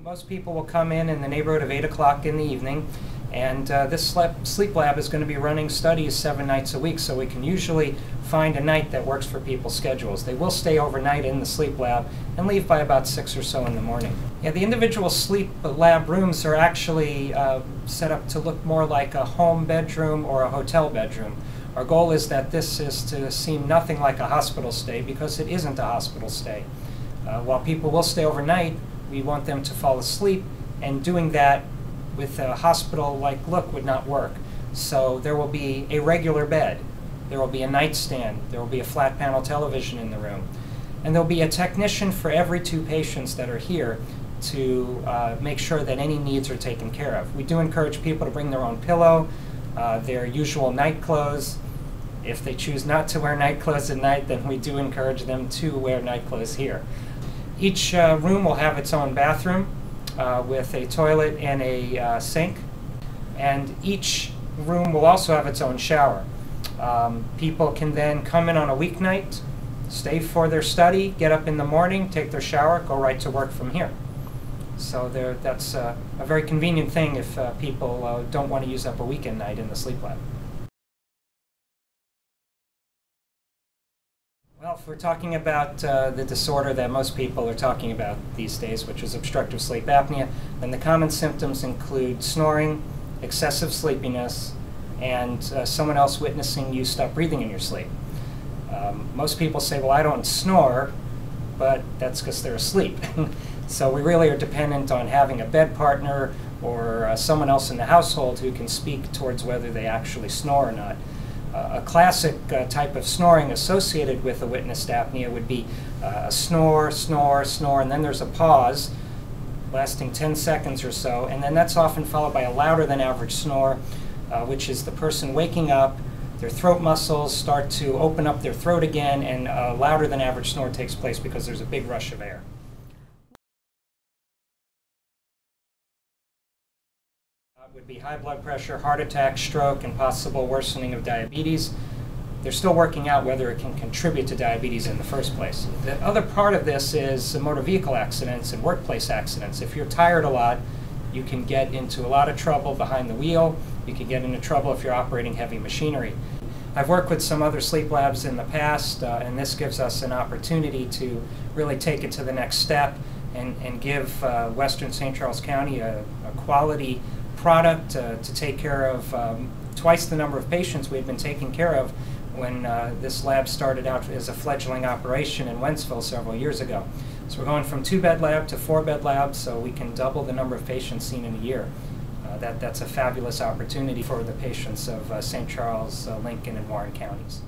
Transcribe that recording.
Most people will come in the neighborhood of 8 o'clock in the evening, and this sleep lab is going to be running studies 7 nights a week, so we can usually find a night that works for people's schedules. They will stay overnight in the sleep lab and leave by about 6 or so in the morning. Yeah, the individual sleep lab rooms are actually set up to look more like a home bedroom or a hotel bedroom. Our goal is that this is to seem nothing like a hospital stay, because it isn't a hospital stay. While people will stay overnight, we want them to fall asleep, and doing that with a hospital-like look would not work. So there will be a regular bed, there will be a nightstand, there will be a flat panel television in the room, and there will be a technician for every 2 patients that are here to make sure that any needs are taken care of. We do encourage people to bring their own pillow, their usual night clothes. If they choose not to wear night clothes at night, then we do encourage them to wear night clothes here. Each room will have its own bathroom with a toilet and a sink, and each room will also have its own shower. People can then come in on a weeknight, stay for their study, get up in the morning, take their shower, go right to work from here. So that's a very convenient thing if people don't want to use up a weekend night in the sleep lab. Well, if we're talking about the disorder that most people are talking about these days, which is obstructive sleep apnea, then the common symptoms include snoring, excessive sleepiness, and someone else witnessing you stop breathing in your sleep. Most people say, well, I don't snore, but that's because they're asleep. So we really are dependent on having a bed partner or someone else in the household who can speak towards whether they actually snore or not. A classic type of snoring associated with a witnessed apnea would be a snore, snore, snore, and then there's a pause lasting 10 seconds or so, and then that's often followed by a louder than average snore, which is the person waking up, their throat muscles start to open up their throat again, and a louder than average snore takes place because there's a big rush of air. Would be high blood pressure, heart attack, stroke, and possible worsening of diabetes. They're still working out whether it can contribute to diabetes in the first place. The other part of this is motor vehicle accidents and workplace accidents. If you're tired a lot, you can get into a lot of trouble behind the wheel. You can get into trouble if you're operating heavy machinery. I've worked with some other sleep labs in the past, and this gives us an opportunity to really take it to the next step and give Western St. Charles County a quality product to take care of twice the number of patients we had been taking care of when this lab started out as a fledgling operation in Wentzville several years ago. So we're going from 2-bed lab to 4-bed lab, so we can double the number of patients seen in a year. That's a fabulous opportunity for the patients of St. Charles, Lincoln, and Warren counties.